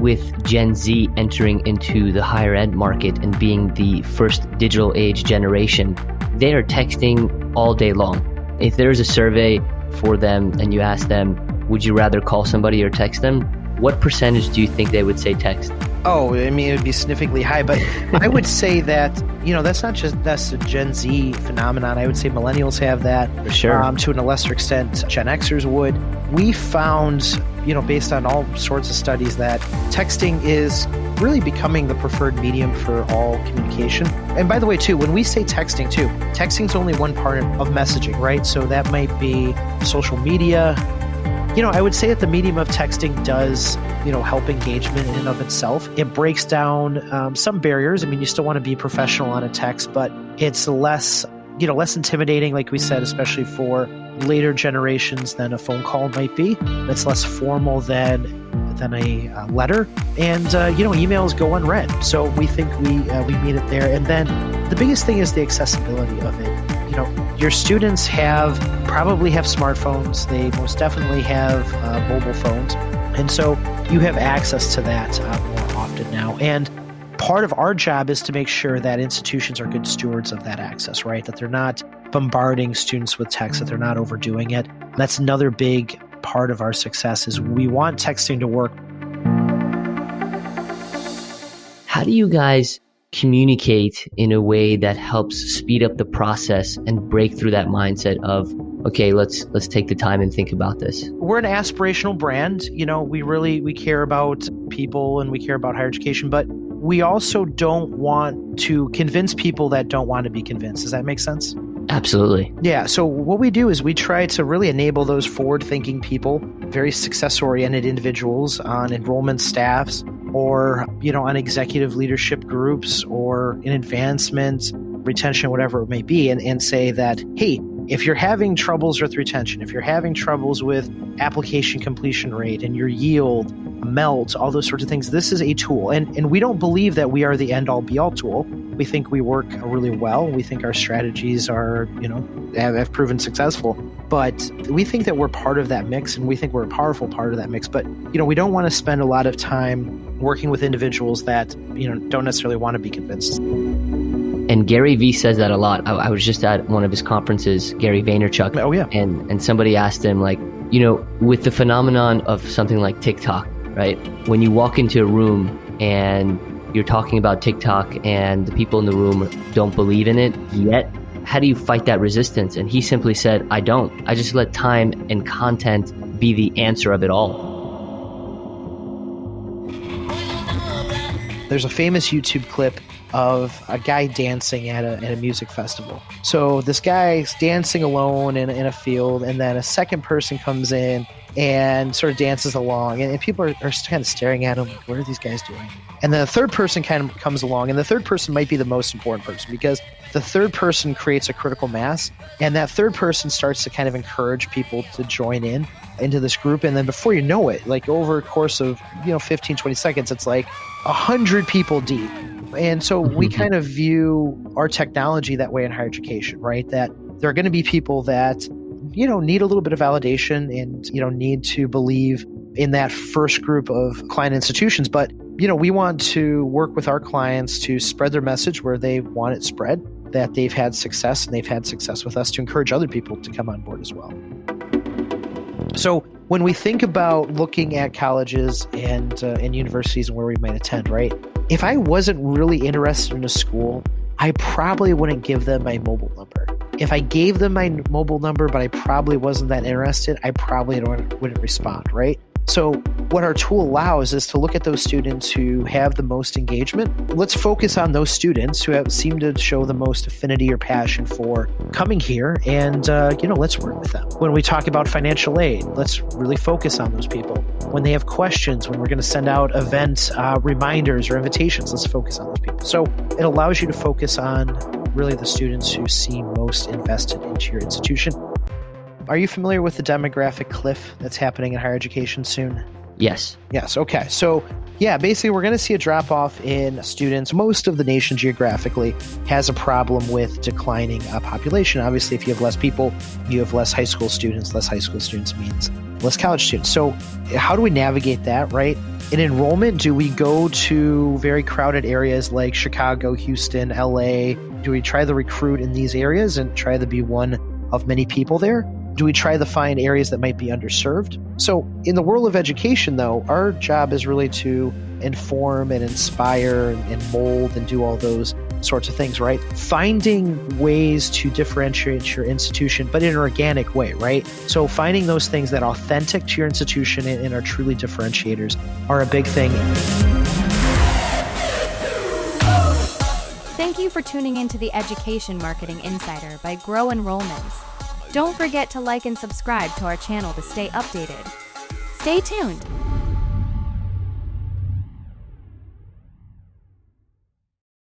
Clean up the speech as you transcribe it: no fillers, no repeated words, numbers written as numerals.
with Gen Z entering into the higher ed market and being the first digital age generation, they are texting all day long. If there's a survey for them and you ask them, would you rather call somebody or text them? What percentage do you think they would say text? Oh, I mean, it would be significantly high, but I would say that, that's a Gen Z phenomenon. I would say millennials have that. For sure. To a lesser extent, Gen Xers would. We found, based on all sorts of studies, that texting is really becoming the preferred medium for all communication. And by the way, too, when we say texting, too, texting is only one part of messaging, right? So that might be social media. I would say that the medium of texting does, help engagement in and of itself. It breaks down some barriers. I mean, you still want to be professional on a text, but it's less intimidating, like we said, especially for later generations than a phone call might be. It's less formal than a letter. And, emails go unread. So we think we meet it there. And then the biggest thing is the accessibility of it. Your students probably have smartphones. They most definitely have mobile phones. And so you have access to that more often now. And part of our job is to make sure that institutions are good stewards of that access, right? That they're not bombarding students with text, that they're not overdoing it. That's another big part of our success is we want texting to work. How do you guys communicate in a way that helps speed up the process and break through that mindset of, okay, let's take the time and think about this? We're an aspirational brand. We care about people and we care about higher education, but we also don't want to convince people that don't want to be convinced. Does that make sense? Absolutely. Yeah. So what we do is we try to really enable those forward-thinking people, very success-oriented individuals on enrollment staffs or, on executive leadership groups or in advancement, retention, whatever it may be, and say that, hey, if you're having troubles with retention, if you're having troubles with application completion rate and your yield, melt, all those sorts of things, this is a tool. And we don't believe that we are the end-all be-all tool. We think we work really well. We think our strategies are, have proven successful. But we think that we're part of that mix, and we think we're a powerful part of that mix. But, we don't want to spend a lot of time working with individuals that, don't necessarily want to be convinced. And Gary Vee says that a lot. I was just at one of his conferences, Gary Vaynerchuk. Oh, yeah. And somebody asked him, with the phenomenon of something like TikTok, right? When you walk into a room and you're talking about TikTok and the people in the room don't believe in it yet, how do you fight that resistance? And he simply said, I don't. I just let time and content be the answer of it all. There's a famous YouTube clip of a guy dancing at a music festival. So this guy's dancing alone in a field, and then a second person comes in and sort of dances along, and people are kind of staring at him, like, what are these guys doing? And then the third person kind of comes along, and the third person might be the most important person because the third person creates a critical mass, and that third person starts to kind of encourage people to join into this group. And then before you know it, like over a course of 15, 20 seconds, it's like 100 people deep. And so we kind of view our technology that way in higher education, right? That there are going to be people that, need a little bit of validation and, need to believe in that first group of client institutions. But, we want to work with our clients to spread their message where they want it spread, that they've had success and they've had success with us, to encourage other people to come on board as well. So when we think about looking at colleges and universities and where we might attend, right? If I wasn't really interested in a school, I probably wouldn't give them my mobile number. If I gave them my mobile number, but I probably wasn't that interested, I probably wouldn't respond, right? So what our tool allows is to look at those students who have the most engagement. Let's focus on those students who seem to show the most affinity or passion for coming here, and let's work with them. When we talk about financial aid, let's really focus on those people. When they have questions, when we're going to send out event reminders or invitations, let's focus on those people. So it allows you to focus on really the students who seem most invested into your institution. Are you familiar with the demographic cliff that's happening in higher education soon? Yes. Yes. Okay. So basically we're going to see a drop off in students. Most of the nation geographically has a problem with declining population. Obviously, if you have less people, you have less high school students. Less high school students means less college students. So how do we navigate that, right? In enrollment, do we go to very crowded areas like Chicago, Houston, LA? Do we try to recruit in these areas and try to be one of many people there? Do we try to find areas that might be underserved? So in the world of education, though, our job is really to inform and inspire and mold and do all those sorts of things, right? Finding ways to differentiate your institution, but in an organic way, right? So finding those things that are authentic to your institution and are truly differentiators are a big thing. Thank you for tuning into the Education Marketing Insider by Grow Enrollments. Don't forget to like and subscribe to our channel to stay updated. Stay tuned.